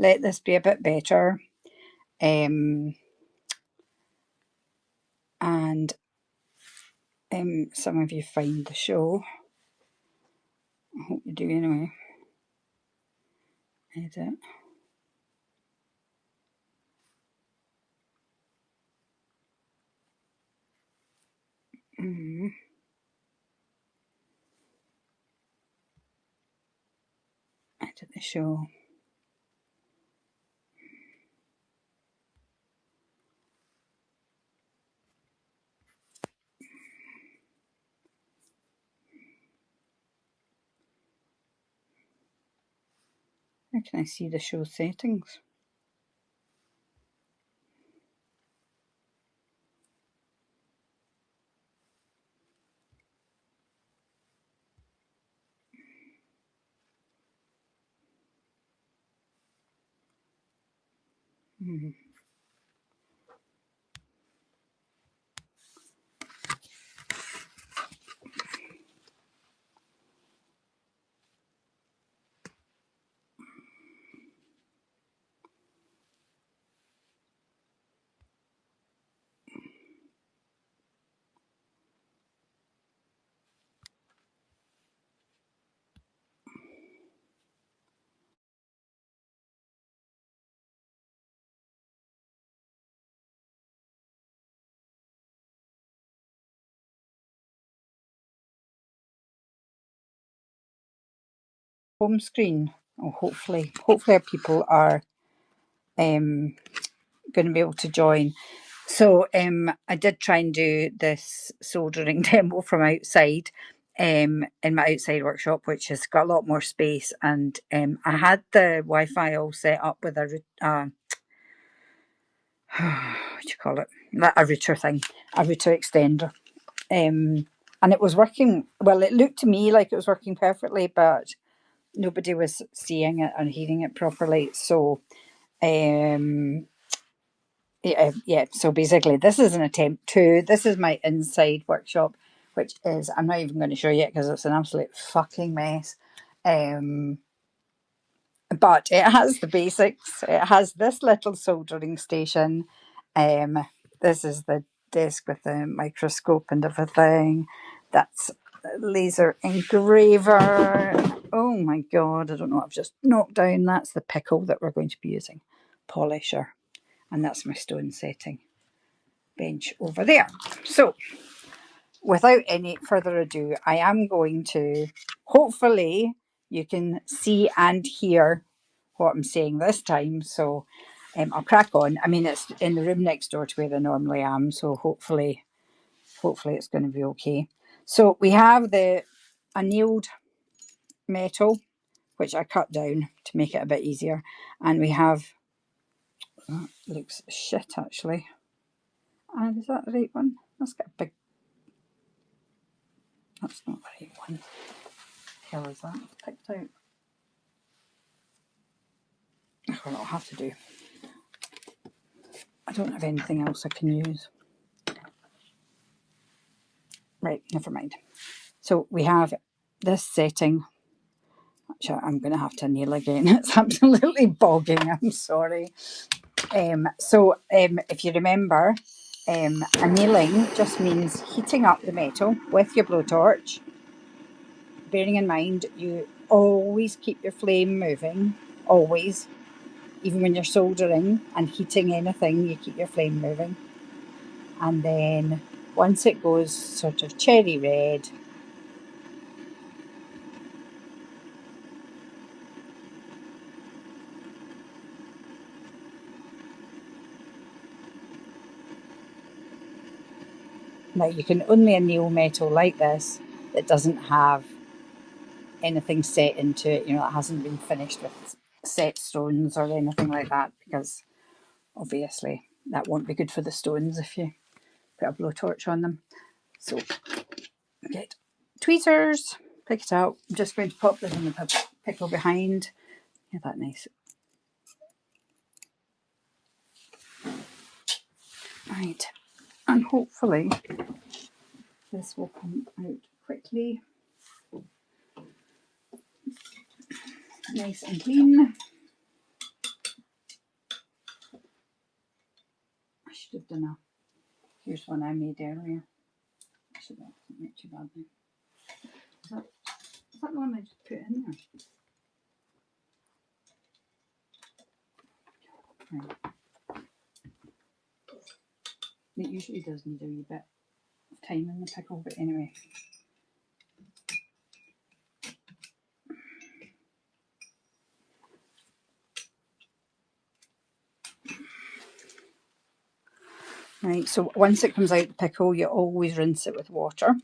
let this be a bit better. And some of you find the show. I hope you do anyway. Edit. Edit the show. How can I see the show settings? Home screen. Oh, hopefully our people are going to be able to join. So I did try and do this soldering demo from outside in my outside workshop, which has got a lot more space, and I had the Wi-Fi all set up with a what do you call it, a router thing, a router extender, and it was working well. It looked to me like it was working perfectly, but nobody was seeing it and hearing it properly. So yeah, so basically this is an attempt to, this is my inside workshop, which is, I'm not even going to show you it because it's an absolute fucking mess. But it has the basics. It has this little soldering station. This is the desk with the microscope and everything. That's a laser engraver. Oh my god, I don't know what I've just knocked down. That's the pickle that we're going to be using. Polisher. And that's my stone setting bench over there. So without any further ado, I am going to, hopefully you can see and hear what I'm saying this time. So I'll crack on. I mean, it's in the room next door to where I normally am, so hopefully it's going to be okay. So we have the annealed metal, which I cut down to make it a bit easier, and we have, oh, it looks shit actually. And is that the right one? That's got a big, that's not the right one. The hell is that? Picked out. What I'll have to do. I don't have anything else I can use. Right, never mind. So we have this setting, which I'm going to have to anneal again. It's absolutely bogging. I'm sorry. If you remember, annealing just means heating up the metal with your blowtorch. Bearing in mind, you always keep your flame moving, always. Even when you're soldering and heating anything, you keep your flame moving. And then once it goes sort of cherry red, now you can only anneal metal like this that doesn't have anything set into it, you know, that hasn't been finished with set stones or anything like that, because obviously that won't be good for the stones if you put a blowtorch on them. So get tweezers, pick it out. I'm just going to pop this in the pickle behind. Yeah, that nice. Right, and hopefully this will come out quickly, nice and clean. should have done a, here's one I made earlier. Actually, that doesn't make too bad now. Is that the one I just put in there? Right. It usually does need a wee bit of time in the pickle, but anyway. Right, so once it comes out the pickle, you always rinse it with water.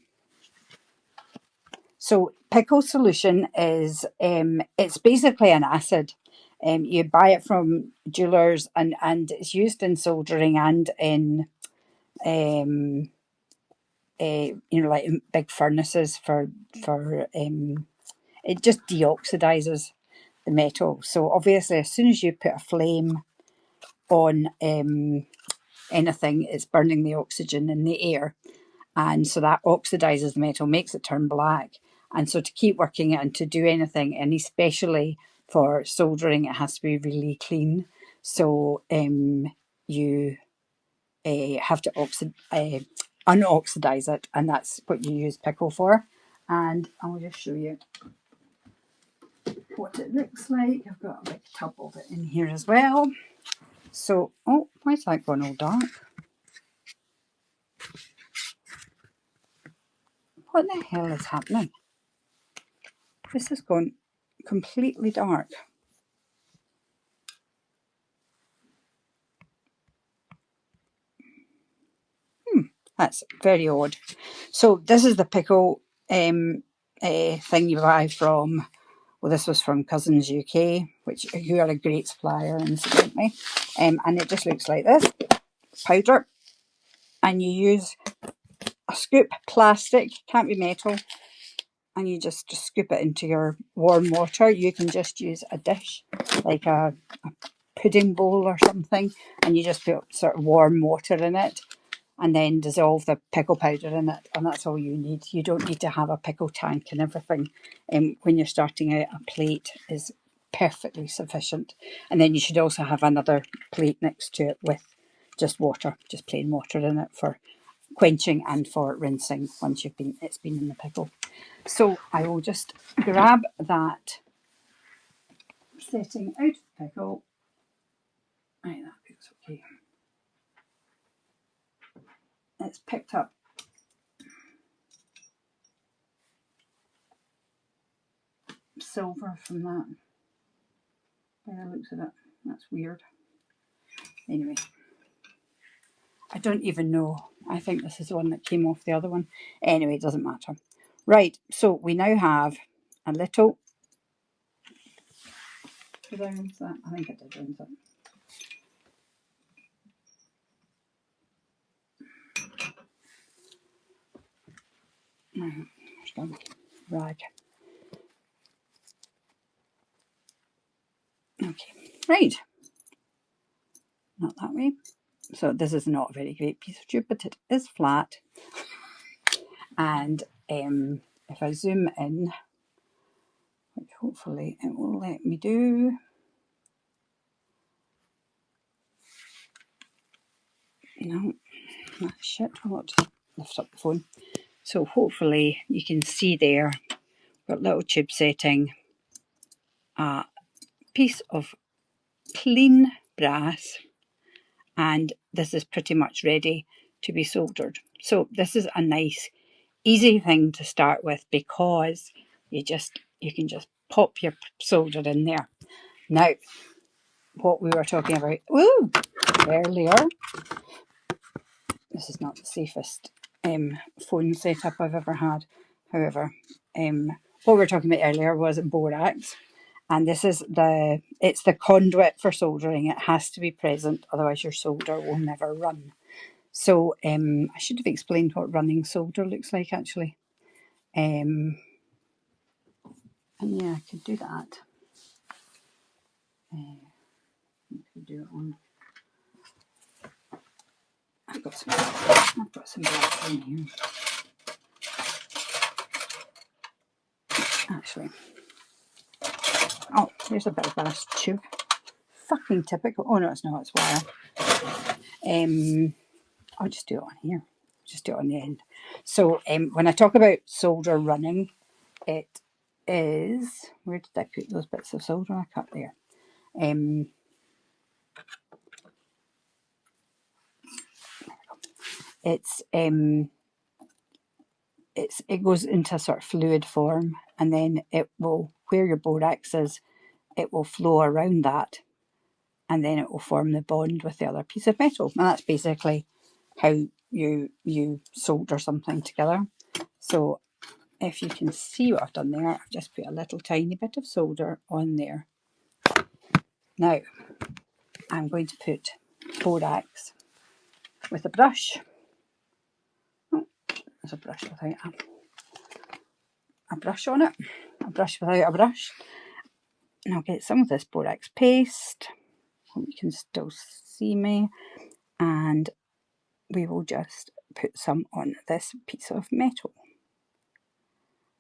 So pickle solution is, it's basically an acid. You buy it from jewelers, and it's used in soldering and in, like in big furnaces it just deoxidizes the metal. So obviously, as soon as you put a flame on anything, it's burning the oxygen in the air. And so that oxidizes the metal, makes it turn black. And so to keep working it and to do anything, and especially for soldering, it has to be really clean. So you have to unoxidize it, and that's what you use pickle for. And I'll just show you what it looks like. I've got a big tub of it in here as well. So, oh, why's that gone all dark? What the hell is happening? This has gone completely dark. That's very odd. So this is the pickle thing you buy from, well, this was from Cousins UK, who are a great supplier, incidentally. And it just looks like this, powder. And you use a scoop, plastic, can't be metal, and you just scoop it into your warm water. You can just use a dish, like a pudding bowl or something, and you just put sort of warm water in it, and then dissolve the pickle powder in it, and that's all you need. You don't need to have a pickle tank and everything. When you're starting out, a plate is perfectly sufficient. And then you should also have another plate next to it with just water, just plain water in it for quenching and for rinsing once it's been in the pickle. So I will just grab that setting out of the pickle. Right, that looks okay. It's picked up silver from that. By the looks of it, that's weird. Anyway, I don't even know. I think this is the one that came off the other one. Anyway, it doesn't matter. Right, so we now have a little. Did I rinse that? I think I did rinse it. There's the rag. Okay, right. Not that way. So this is not a very great piece of tube, but it is flat. And if I zoom in, which hopefully it will let me do. No, that's shit. I'll just lift up the phone. So hopefully you can see there, got little tube setting, a piece of clean brass, and this is pretty much ready to be soldered. So this is a nice, easy thing to start with, because you can just pop your solder in there. Now, what we were talking about earlier, this is not the safest phone setup I've ever had. However, what we were talking about earlier was borax, and this is it's the conduit for soldering. It has to be present, otherwise your solder will never run. So I should have explained what running solder looks like, actually. And yeah, I could do that. Do it on. I've got some black in here. Actually, there's a bit of brass tube. Fucking typical. Oh no, it's not. It's wire. I'll just do it on here. Just do it on the end. So when I talk about solder running, it is, where did I put those bits of solder I cut there? It goes into a sort of fluid form, and then it will, where your borax is, it will flow around that, and then it will form the bond with the other piece of metal. And that's basically how you solder something together. So if you can see what I've done there, I've just put a little tiny bit of solder on there. Now I'm going to put borax with a brush. Oh, there's a brush without a brush on it. A brush without a brush. And I'll get some of this borax paste. Hope you can still see me. And we will just put some on this piece of metal.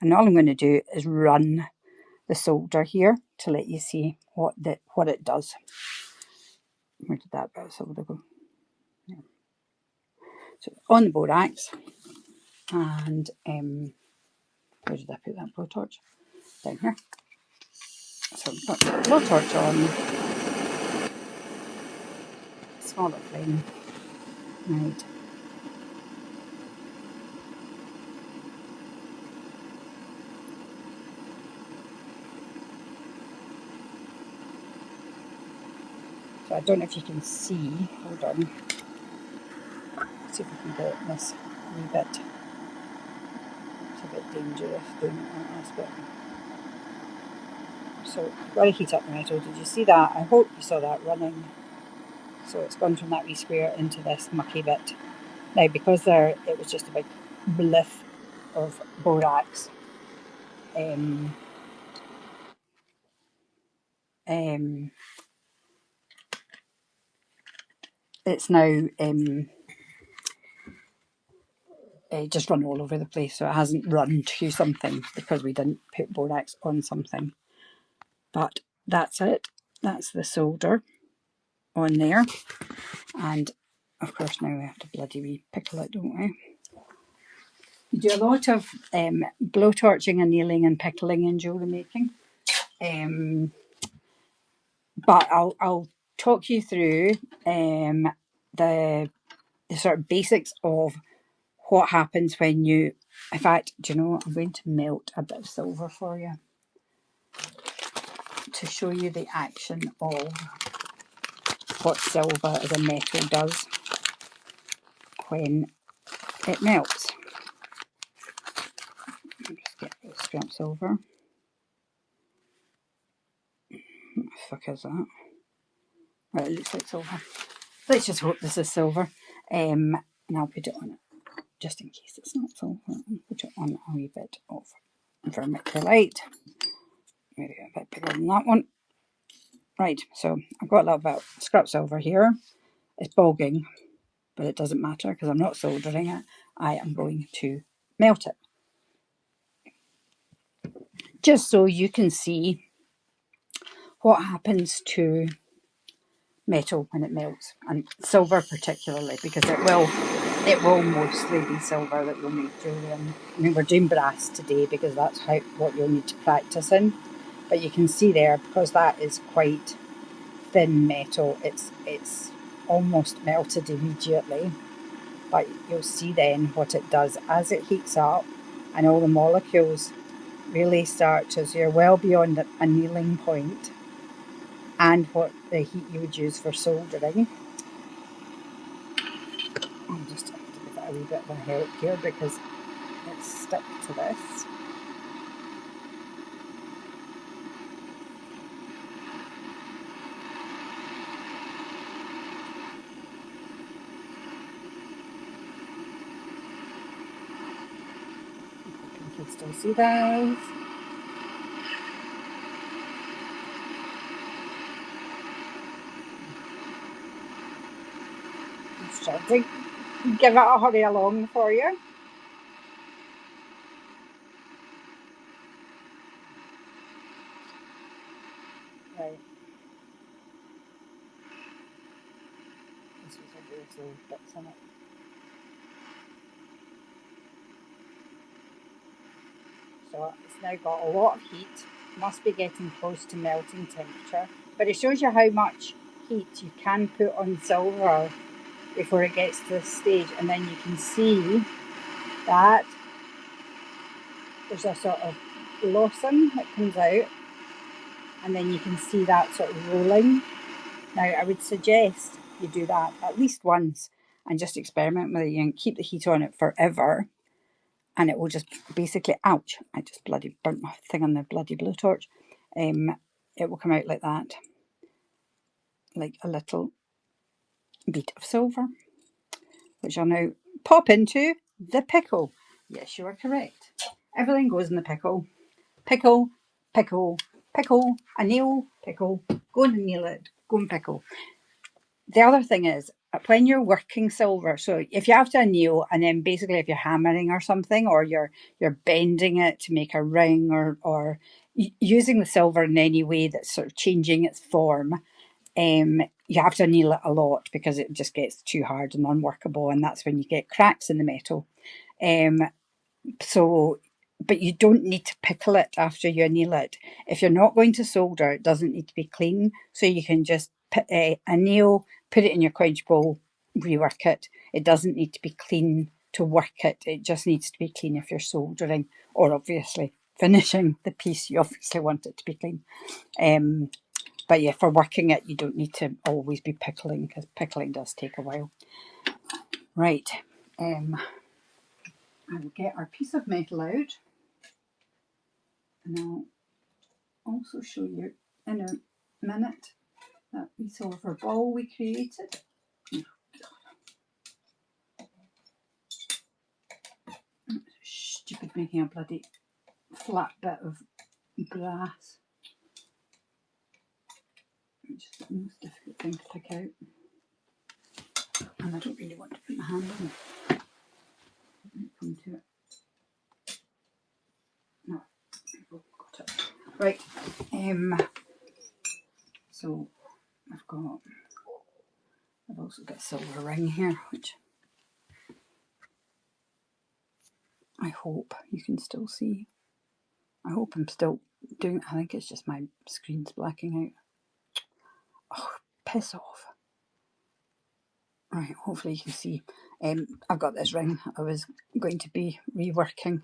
And all I'm going to do is run the solder here to let you see what it does. Where did that bit of solder go? Yeah. So on the borax, and where did I put that blowtorch? Down here. So I've got the blowtorch on, smaller flame, right. So I don't know if you can see, hold on, let's see if we can get this a wee bit. It's a bit dangerous doing it like this, but so I've got to heat up the metal. Did you see that? I hope you saw that running. So it's gone from that wee square into this mucky bit. Now because it was just a big bliff of borax, it's now just run all over the place, so it hasn't run to something because we didn't put borax on something. But that's it. That's the solder on there. And of course now we have to bloody wee pickle it, don't we? We do a lot of blowtorching, annealing and pickling in jewellery making. But I'll talk you through the sort of basics of what happens when you, in fact, do you know what? I'm going to melt a bit of silver for you to show you the action of what silver as a metal does when it melts. I'll just get the scrap silver. What the fuck is that? Right, it looks like silver. Let's just hope this is silver. And I'll put it on it just in case it's not silver. I'll put it on a wee bit of vermiculite. Maybe a bit bigger than that one. Right, so I've got a little bit of scrap silver here. It's bogging, but it doesn't matter because I'm not soldering it. I am going to melt it. Just so you can see what happens to metal when it melts, and silver particularly, because it will mostly be silver that you'll make jewellery in. I mean, we're doing brass today because that's what you'll need to practice in. But you can see there, because that is quite thin metal, it's almost melted immediately. But you'll see then what it does as it heats up, and all the molecules really start to, so you're well beyond the annealing point and what the heat you would use for soldering. I'll just have to give it a wee bit of a help here because it's stuck to this. You can still see those. Let's try to give it a hurry along for you. Right. This was a those little bits in it. So it's now got a lot of heat, must be getting close to melting temperature, but it shows you how much heat you can put on silver before it gets to this stage, and then you can see that there's a sort of blossom that comes out, and then you can see that sort of rolling. Now I would suggest you do that at least once and just experiment with it and keep the heat on it forever, and it will just basically, ouch, I just bloody burnt my thing on the bloody blowtorch. It will come out like that, like a little bead of silver, which I'll now pop into the pickle. Yes, you are correct. Everything goes in the pickle. Pickle, pickle, pickle, a nail, pickle, go and nail it, go and pickle. The other thing is, when you're working silver, so if you have to anneal, and then basically if you're hammering or something, or you're bending it to make a ring, or using the silver in any way that's sort of changing its form, you have to anneal it a lot because it just gets too hard and unworkable, and that's when you get cracks in the metal. So, but you don't need to pickle it after you anneal it. If you're not going to solder, it doesn't need to be clean. So you can just anneal, put it in your quench bowl, rework it. It doesn't need to be clean to work it. It just needs to be clean if you're soldering, or obviously finishing the piece. You obviously want it to be clean. But yeah, for working it, you don't need to always be pickling, because pickling does take a while. Right. I will get our piece of metal out, and I'll also show you in a minute that wee silver ball we created. Stupid making a bloody flat bit of brass. Which is the most difficult thing to pick out. And I don't really want to put my hand on it. Come to it. No, I've got it. Right. So I've also got a silver ring here, which I hope you can still see. I hope I'm still doing. I think it's just my screen's blacking out. Oh, piss off. Right, hopefully you can see. I've got this ring I was going to be reworking.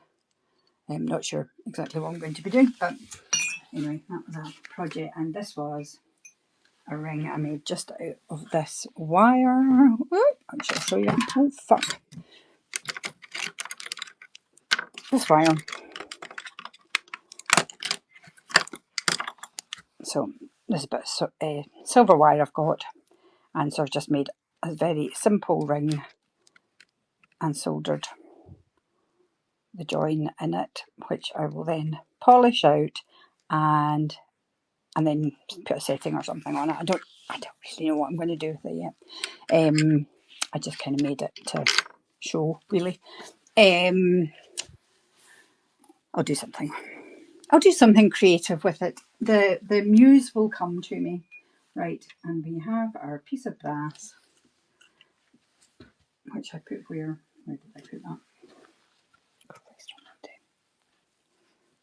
I'm not sure exactly what I'm going to be doing, but anyway, that was a project, and this was a ring I made just out of this wire. I shall show you. Oh fuck! This wire. So this is a bit of silver wire I've got, and so I've just made a very simple ring and soldered the join in it, which I will then polish out and then put a setting or something on it. I don't really know what I'm going to do with it yet. I just kind of made it to show, really. I'll do something. I'll do something creative with it. The muse will come to me. Right, and we have our piece of brass, which I put where? Where did I put that?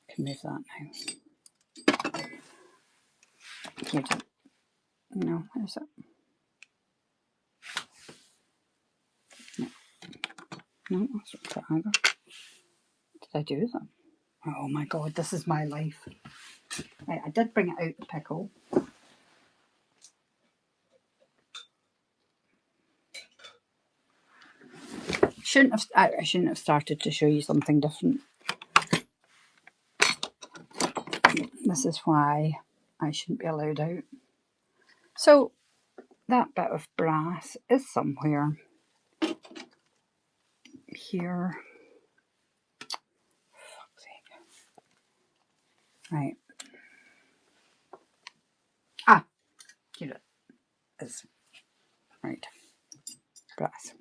I can move that now. Here, no, where's it? No, that's not it either. What did I do with it? Oh my god, this is my life. Right, I did bring it out the pickle. I shouldn't have started to show you something different. This is why I shouldn't be allowed out. So that bit of brass is somewhere here. Fuck's sake. Right. Ah, here it is. Right. Brass.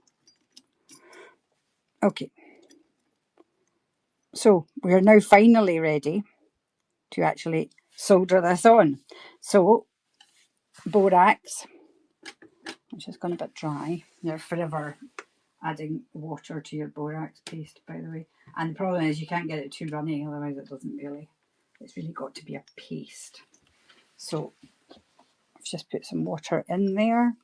Okay. So we are now finally ready to actually solder this on. So borax which has gone a bit dry. You're forever adding water to your borax paste, by the way. And the problem is you can't get it too runny, otherwise it doesn't really, it's really got to be a paste. So I've just put some water in there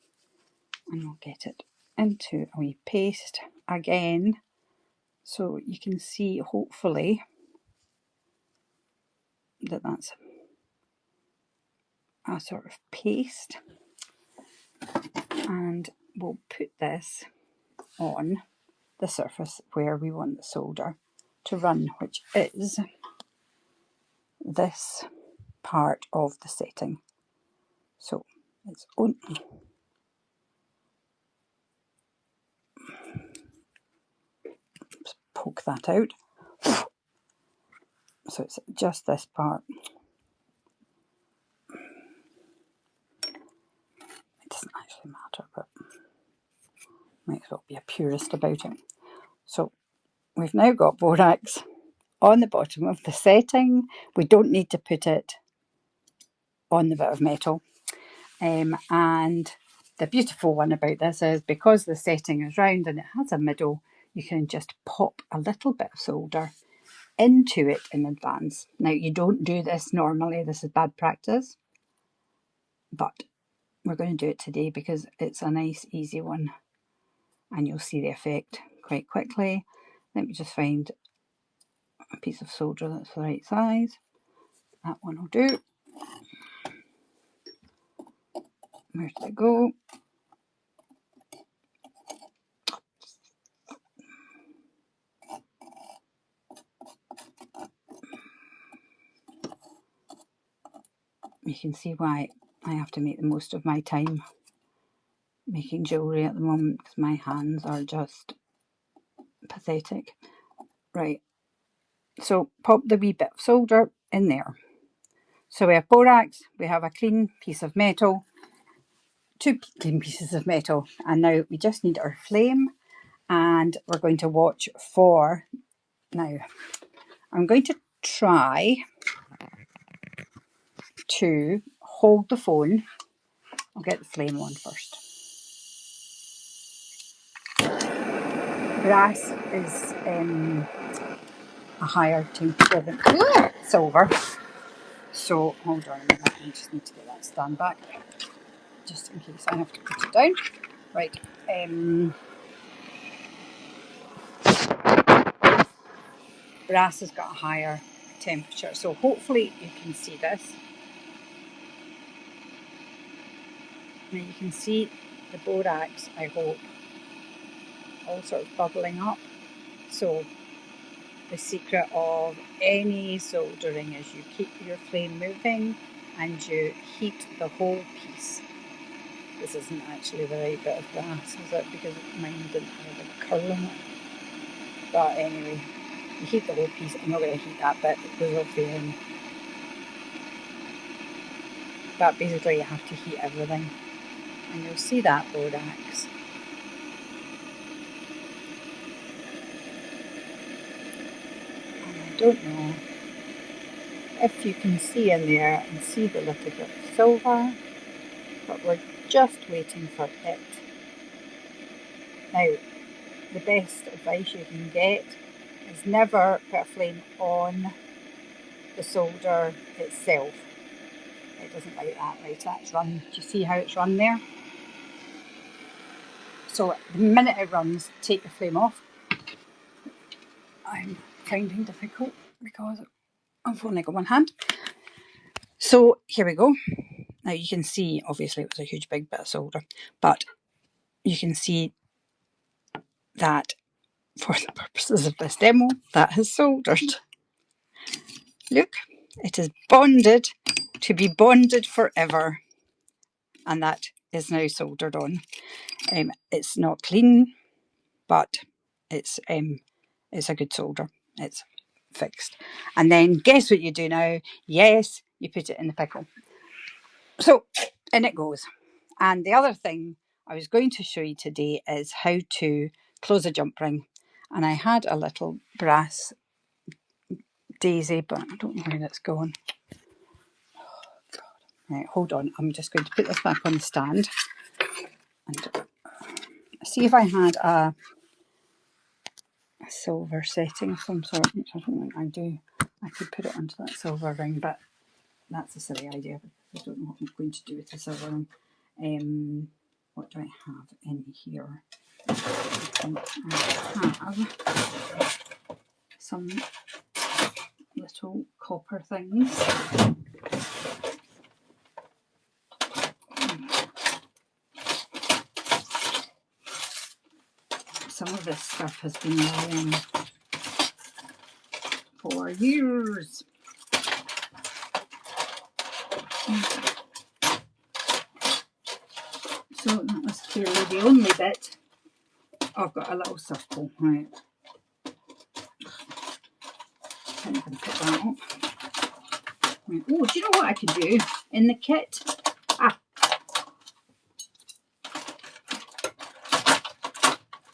and I'll get it into a wee paste again. So you can see, hopefully, that that's a sort of paste. And we'll put this on the surface where we want the solder to run, which is this part of the setting. So it's on. Poke that out. So it's just this part. It doesn't actually matter, but might as well be a purist about it. So we've now got borax on the bottom of the setting. We don't need to put it on the bit of metal. And the beautiful one about this is because the setting is round and it has a middle, you can just pop a little bit of solder into it in advance. Now, you don't do this normally, this is bad practice, but we're going to do it today because it's a nice easy one and you'll see the effect quite quickly. Let me just find a piece of solder that's the right size. That one will do. Where did it go? You can see why I have to make the most of my time making jewellery at the moment because my hands are just pathetic. Right, so pop the wee bit of solder in there. So we have borax, we have a clean piece of metal, two clean pieces of metal, and now we just need our flame and we're going to watch for, now I'm going to try to hold the phone. I'll get the flame on first. Brass is a higher temperature than silver. So hold on a minute, I just need to get that stand back, just in case I have to put it down. Right, brass has got a higher temperature, so hopefully you can see this. Now you can see the borax, I hope, all sort of bubbling up. So the secret of any soldering is you keep your flame moving and you heat the whole piece. This isn't actually the right bit of brass, is it? Because mine didn't have a big curl in it. But anyway, you heat the whole piece. I'm not going to heat that bit, it goes off the end. But basically you have to heat everything. And you'll see that borax. And I don't know if you can see in there and see the little bit of silver, but we're just waiting for it. Now, the best advice you can get is never put a flame on the solder itself. It doesn't like that. Right, that's run. Do you see how it's run there? So the minute it runs, take the flame off. I'm finding difficult because I've only got one hand. So here we go. Now you can see, obviously it was a huge big bit of solder, but you can see that for the purposes of this demo, that has soldered. Look, it is bonded to be bonded forever. And that is now soldered on. It's not clean, but it's a good solder. It's fixed. And then guess what you do now? Yes, you put it in the pickle. So in it goes. And the other thing I was going to show you today is how to close a jump ring. And I had a little brass daisy, but I don't know where that's gone. Right, hold on, I'm just going to put this back on the stand. And see if I had a silver setting of some sort, which I don't think I do. I could put it onto that silver ring, but that's a silly idea because I don't know what I'm going to do with the silver ring. What do I have in here? I have some little copper things. Some of this stuff has been lying for years. So that was clearly the only bit. Oh, I've got a little circle, right. I'm going to put that up. Right. Oh, do you know what I can do in the kit?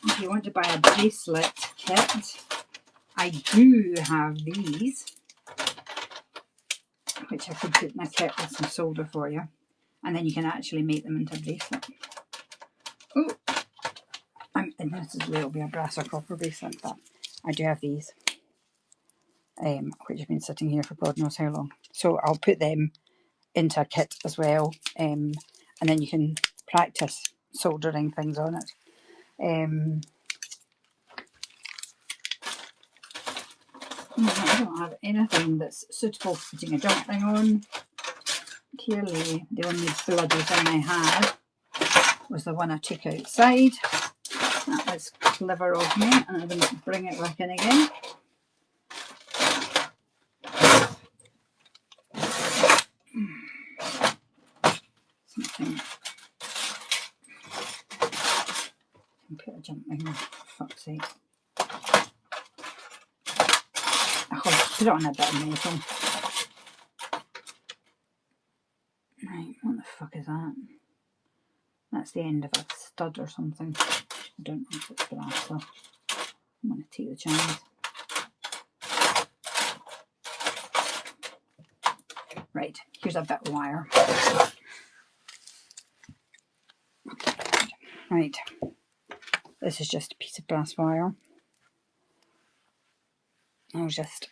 If you want to buy a bracelet kit, I do have these, which I could put in a kit with some solder for you, and then you can actually make them into a bracelet. Oh, admittedly it'll be a brass or copper bracelet, but I do have these, which have been sitting here for God knows how long. So I'll put them into a kit as well, and then you can practice soldering things on it. I don't have anything that's suitable for putting a jump ring on. Clearly the only bloody thing I had was the one I took outside. That was clever of me, and I didn't bring it back in again. Something. I can put a jump ring on, for fuck's sake. I'll put it on a bit of metal. Right, what the fuck is that? That's the end of a stud or something. I don't know if it's brass, so I'm going to take the chance. Right, here's a bit of wire. Right, this is just a piece of brass wire. I'll just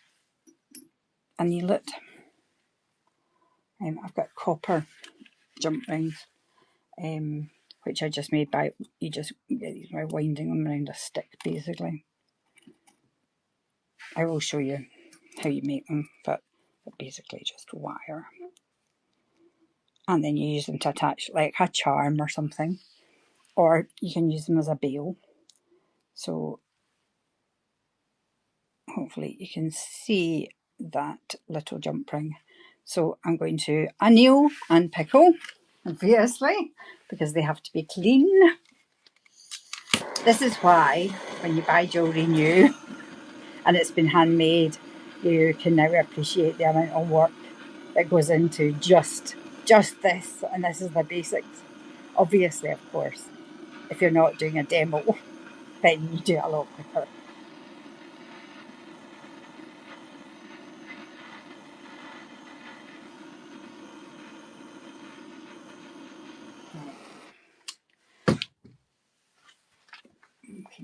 anneal it. I've got copper jump rings, which I just made by, you just get these by winding them around a stick basically. I will show you how you make them, but they're basically just wire. And then you use them to attach like a charm or something, or you can use them as a bail. So hopefully you can see that little jump ring. So I'm going to anneal and pickle, obviously, because they have to be clean. This is why when you buy jewellery new and it's been handmade, you can now appreciate the amount of work that goes into just this, and this is the basics. Obviously, of course, if you're not doing a demo, then you do it a lot quicker.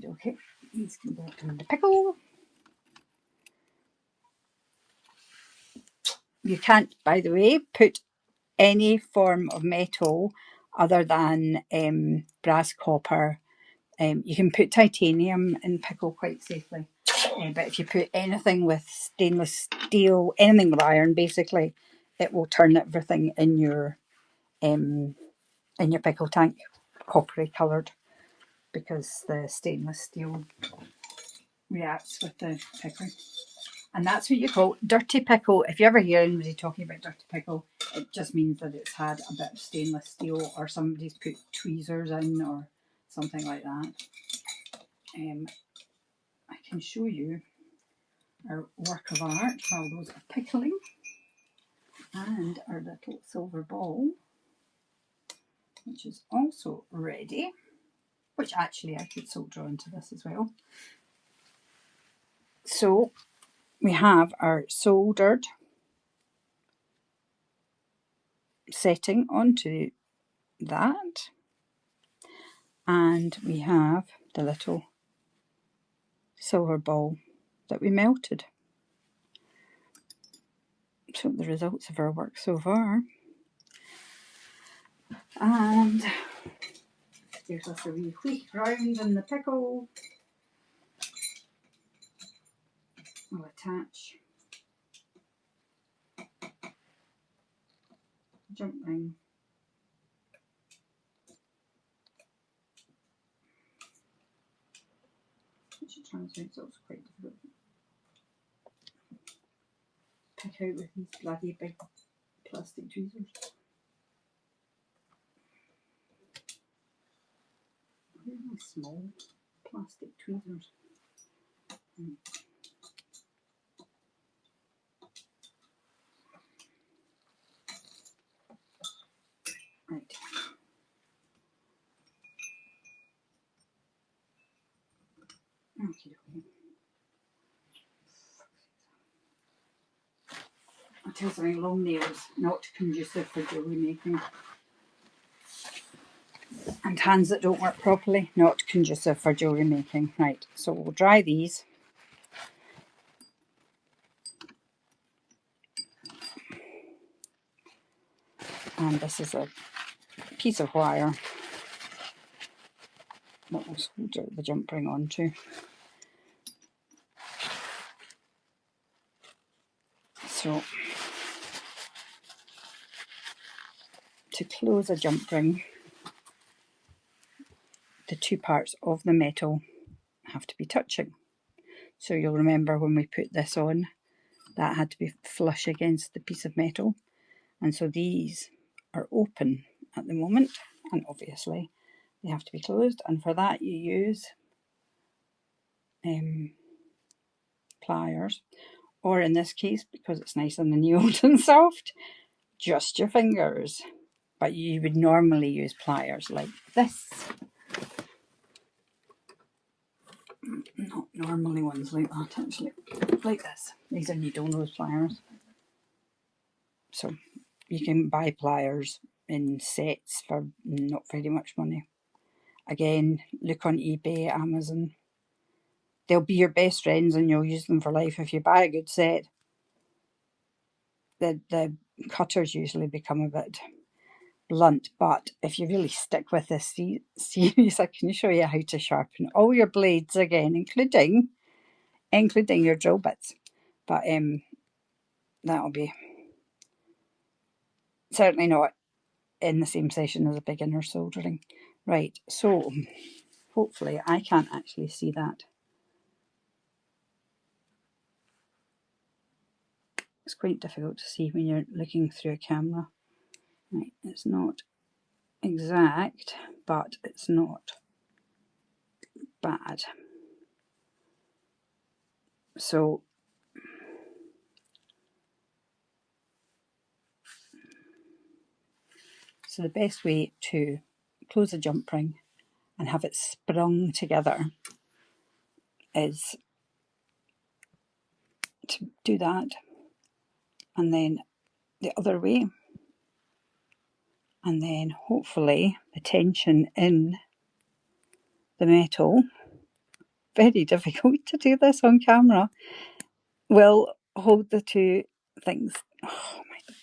Okay, these can go in the pickle. You can't, by the way, put any form of metal other than brass, copper. You can put titanium in pickle quite safely, but if you put anything with stainless steel, anything with iron, basically, it will turn everything in your pickle tank coppery coloured, because the stainless steel reacts with the pickle. And that's what you call dirty pickle. If you ever hear anybody talking about dirty pickle, it just means that it's had a bit of stainless steel, or somebody's put tweezers in or something like that. I can show you our work of art while those are pickling, and our little silver ball, which is also ready, which actually I could solder onto this as well. So we have our soldered setting onto that, and we have the little silver ball that we melted. So the results of our work so far. And there's us a wee wheat round in the pickle. We'll attach jump ring which it turns out is also quite difficult to pick out with these bloody big plastic tweezers. Really small plastic tweezers. Right. Okay. I'll tell you something, long nails, not conducive for jewellery making. And hands that don't work properly, not conducive for jewellery making. Right, so we'll dry these. And this is a piece of wire that we'll solder the jump ring onto. So, to close a jump ring, the two parts of the metal have to be touching. So you'll remember when we put this on, that had to be flush against the piece of metal. And so these are open at the moment, and obviously they have to be closed. And for that you use pliers, or in this case, because it's nice and annealed and soft, just your fingers. But you would normally use pliers like this. Not normally ones like that, actually. Like this. These are needle nose pliers. So you can buy pliers in sets for not very much money. Again, look on eBay, Amazon. They'll be your best friends and you'll use them for life if you buy a good set. The cutters usually become a bit blunt, but if you really stick with this series, I can show you how to sharpen all your blades again, including your drill bits. But that'll be certainly not in the same session as a beginner soldering. Right, so hopefully I can't actually see that. It's quite difficult to see when you're looking through a camera. Right, it's not exact, but it's not bad. So the best way to close a jump ring and have it sprung together is to do that, and then the other way, and then hopefully the tension in the metal, very difficult to do this on camera, will hold the two things. Oh, my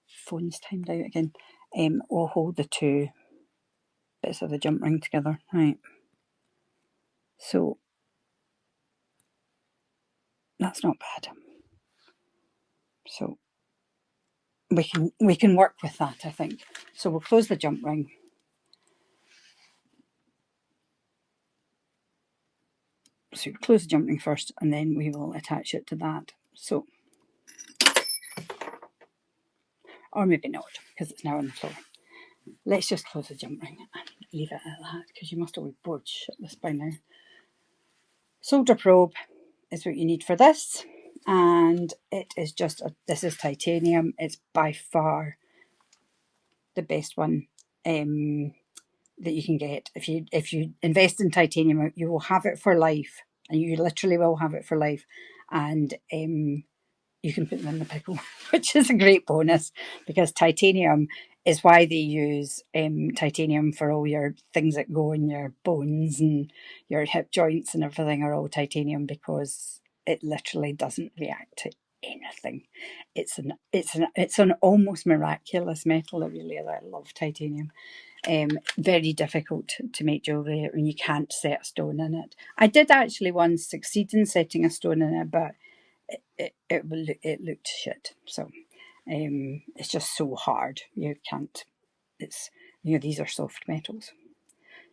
phone's timed out again. Will hold the two bits of the jump ring together. Right. So that's not bad. So we can work with that, I think. So we'll close the jump ring. So we close the jump ring first, and then we will attach it to that. So, or maybe not, because it's now on the floor. Let's just close the jump ring and leave it at that, because you must all be bored shitless by now. Solder probe is what you need for this, and it is just this is titanium. It's by far the best one that you can get. If you invest in titanium, you will have it for life, and you literally will have it for life. And you can put them in the pickle, which is a great bonus, because titanium is why they use titanium for all your things that go in your bones, and your hip joints and everything are all titanium, because it literally doesn't react to anything. It's an almost miraculous metal. I really, I love titanium. Very difficult to make jewellery when you can't set a stone in it. I did actually once succeed in setting a stone in it, but it looked shit. So it's just so hard. You can't. It's, these are soft metals.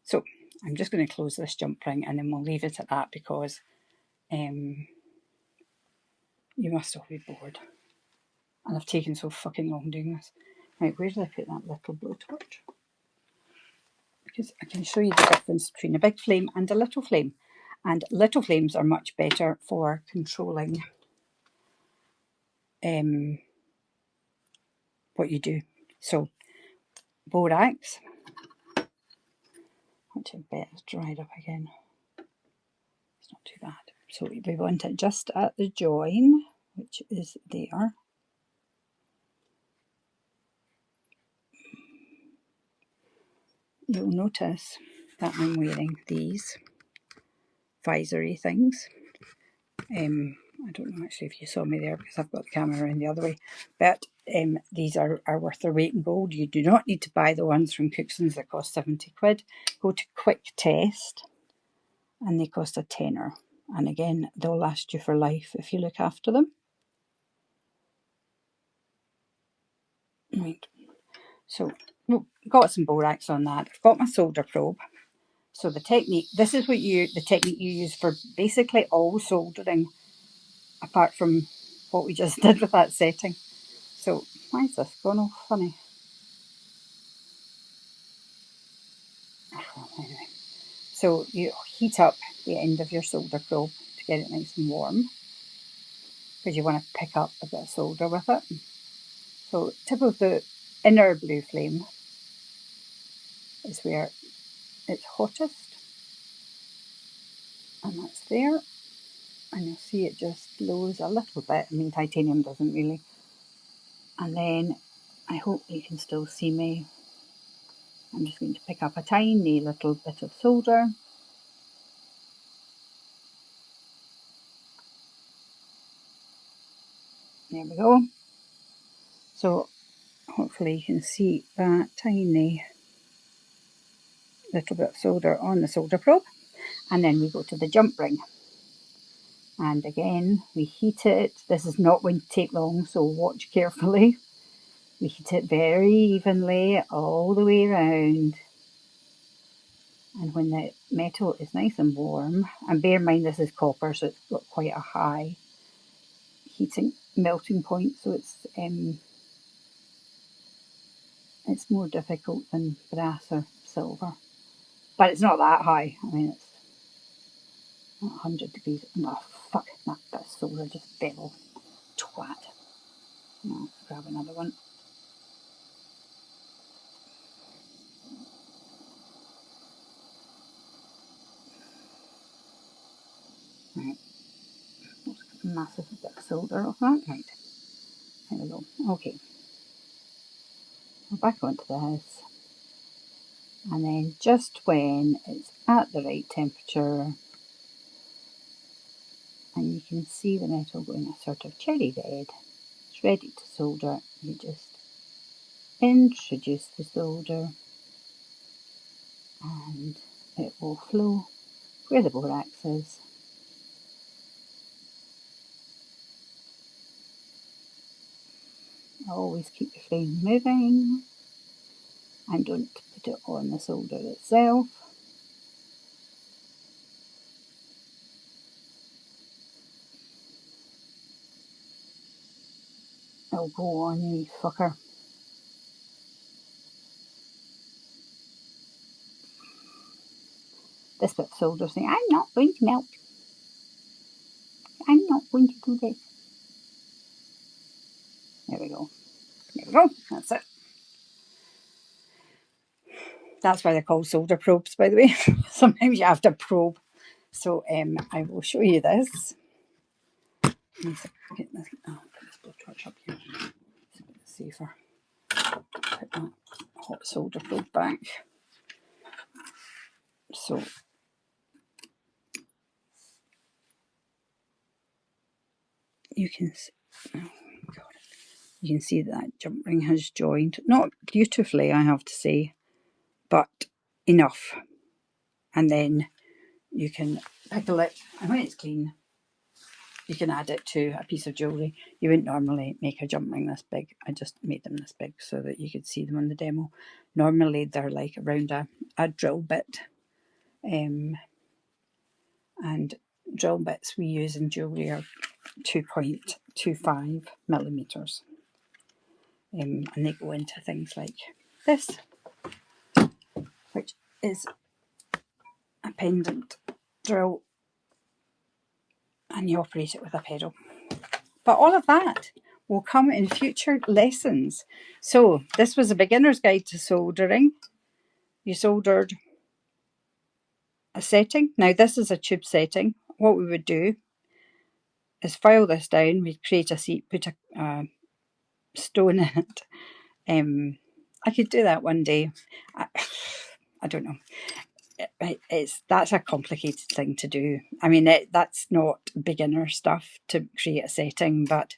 So I'm just going to close this jump ring, and then we'll leave it at that, because you must all be bored. And I've taken so fucking long doing this. Right, where did I put that little blowtorch? Because I can show you the difference between a big flame and a little flame. And little flames are much better for controlling what you do. So borax, which I bet is dried up again. It's not too bad. So we want it just at the join, which is there. You'll notice that I'm wearing these visory things. I don't know actually if you saw me there, because I've got the camera around the other way, but these are worth their weight in gold. You do not need to buy the ones from Cookson's that cost 70 quid. Go to Quick Test and they cost a tenner. And again, they'll last you for life if you look after them. Right, so got some borax on that. I've got my solder probe. So the technique, this is the technique you use for basically all soldering, apart from what we just did with that setting. So why is this gone all funny? Anyway. So you heat up the end of your solder probe to get it nice and warm, because you want to pick up a bit of solder with it. So tip of the inner blue flame is where it's hottest, and that's there. And you'll see it just glows a little bit. I mean, titanium doesn't really. And then I hope you can still see me. I'm just going to pick up a tiny little bit of solder. There we go. So hopefully you can see that tiny little bit of solder on the solder probe. And then we go to the jump ring. And again, we heat it. This is not going to take long, so watch carefully. We heat it very evenly all the way around. And when the metal is nice and warm, and bear in mind this is copper, so it's got quite a high heating melting point, so it's more difficult than brass or silver. But it's not that high. I mean, it's not 100 degrees. Oh, fuck, that bit of solder just fell. Twat. I'll grab another one. Right. Massive bit of solder off that. Right. There we go. Okay. We're back onto this. And then just when it's at the right temperature, and you can see the metal going a sort of cherry red, it's ready to solder. You just introduce the solder and it will flow where the borax is. Always keep the flame moving and don't put it on the solder itself. It'll go on, you fucker. This bit of solder saying, I'm not going to melt. I'm not going to do this. There we go. There we go. That's it. That's why they're called solder probes, by the way. Sometimes you have to probe. So I will show you this. Get this. Oh, put this blowtorch up here. It's a bit safer. Put put that hot solder probe back. So you can see, oh God, you can see that jump ring has joined. Not beautifully, I have to say, but enough. And then you can pickle it, and when it's clean, you can add it to a piece of jewellery. You wouldn't normally make a jump ring this big. I just made them this big so that you could see them on the demo. Normally they're like around a drill bit. And drill bits we use in jewellery are 2.25 millimetres. And they go into things like this, which is a pendant drill, and you operate it with a pedal. But all of that will come in future lessons. So this was a beginner's guide to soldering. You soldered a setting. Now this is a tube setting. What we would do is file this down. We'd create a seat, put a stone in it. I could do that one day. I don't know. That's a complicated thing to do. I mean, that's not beginner stuff to create a setting, but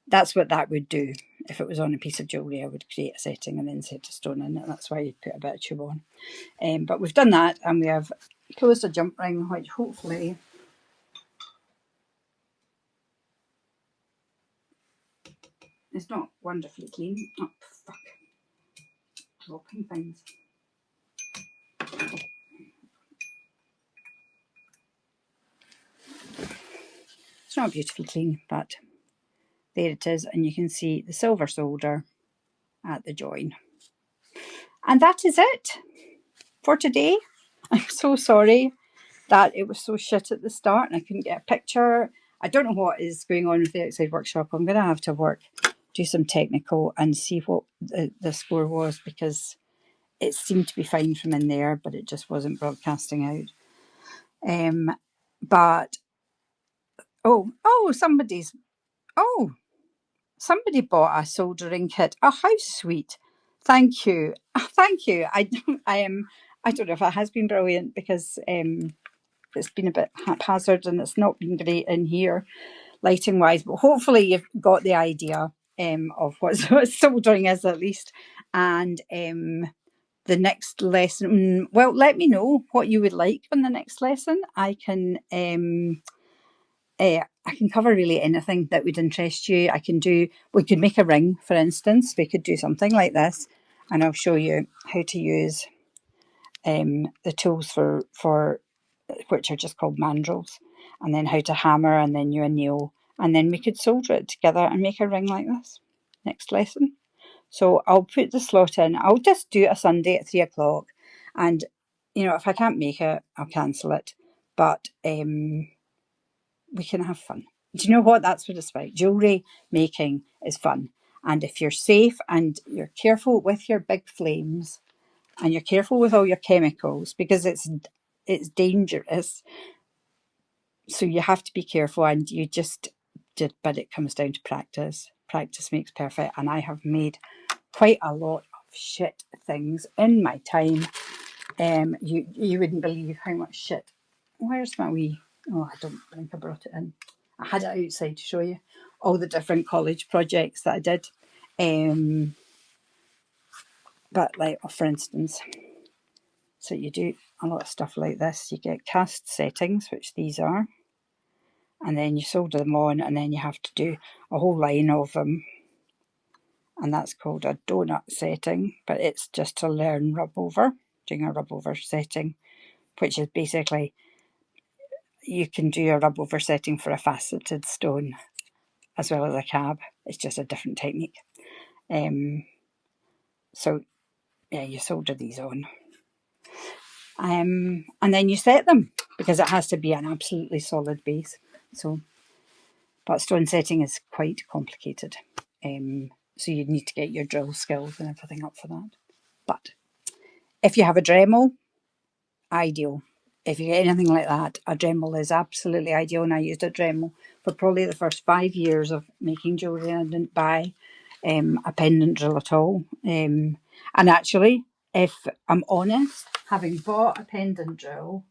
that's what that would do. If it was on a piece of jewellery, I would create a setting and then set a stone in it. That's why you'd put a bit of tube on. But we've done that, and we have closed a jump ring, which hopefully is not wonderfully clean. Oh, fuck. Dropping things. It's not beautifully clean, but there it is, and you can see the silver solder at the join. And that is it for today. I'm so sorry that it was so shit at the start and I couldn't get a picture. I don't know what is going on with the outside workshop. I'm going to have to do some technical and see what the score was, because it seemed to be fine from in there, but it just wasn't broadcasting out. But somebody bought a soldering kit. Oh, how sweet! Thank you, thank you. I don't know if it has been brilliant, because it's been a bit haphazard and it's not been great in here lighting wise, but hopefully you've got the idea of what soldering is at least. And the next lesson, well, let me know what you would like on the next lesson. I can cover really anything that would interest you. We could make a ring, for instance. We could do something like this, and I'll show you how to use the tools for which are just called mandrels, and then how to hammer, and then you anneal, and then we could solder it together and make a ring like this next lesson. So I'll put the slot in. I'll just do a Sunday at 3 o'clock, and if I can't make it, I'll cancel it, but we can have fun. Do you know what? That's what it's about. Jewellery making is fun, and if you're safe and you're careful with your big flames and you're careful with all your chemicals, because it's dangerous, so you have to be careful, and but it comes down to practice. Practice makes perfect, and I have made quite a lot of shit things in my time. You wouldn't believe how much shit. Where's my wee? Oh, I don't think I brought it in. I had it outside to show you all the different college projects that I did. But like, for instance, so you do a lot of stuff like this. You get cast settings, which these are, and then you solder them on, and then you have to do a whole line of them, and that's called a donut setting, but it's just to learn rub over, doing a rub over setting, which is basically, you can do a rub over setting for a faceted stone as well as a cab. It's just a different technique. So yeah, you solder these on. And then you set them, because it has to be an absolutely solid base. But stone setting is quite complicated. So you need to get your drill skills and everything up for that. But if you have a Dremel, ideal. If you get anything like that, a Dremel is absolutely ideal. And I used a Dremel for probably the first 5 years of making jewellery. I didn't buy a pendant drill at all. And actually, if I'm honest, having bought a pendant drill,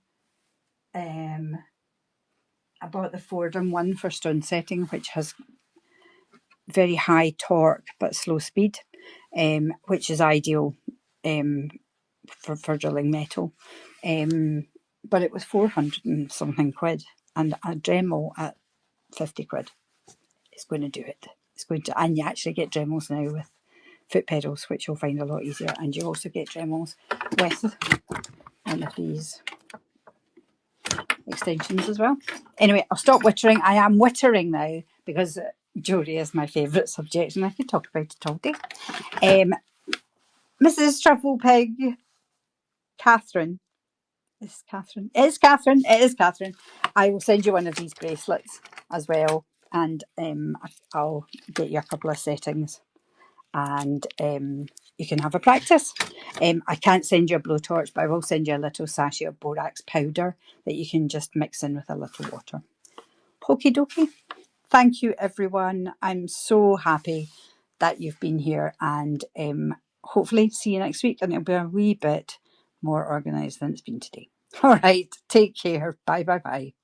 I bought the Fordham one for stone setting, which has very high torque but slow speed, which is ideal for drilling metal. But it was 400 and something quid, and a Dremel at 50 quid is going to do it. It's going to, and you actually get Dremels now with foot pedals, which you'll find a lot easier, and you also get Dremels with one of these extensions as well. Anyway, I'll stop wittering. I am wittering now because jewellery is my favourite subject and I could talk about it all day. Mrs. Truffle Pig, Catherine. Is Catherine? It is Catherine. It is Catherine. I will send you one of these bracelets as well, and I'll get you a couple of settings, and you can have a practice. I can't send you a blowtorch, but I will send you a little sachet of borax powder that you can just mix in with a little water. Okie dokie. Thank you, everyone. I'm so happy that you've been here, and hopefully see you next week, and it'll be a wee bit more organised than it's been today. All right, take care. Bye, bye, bye.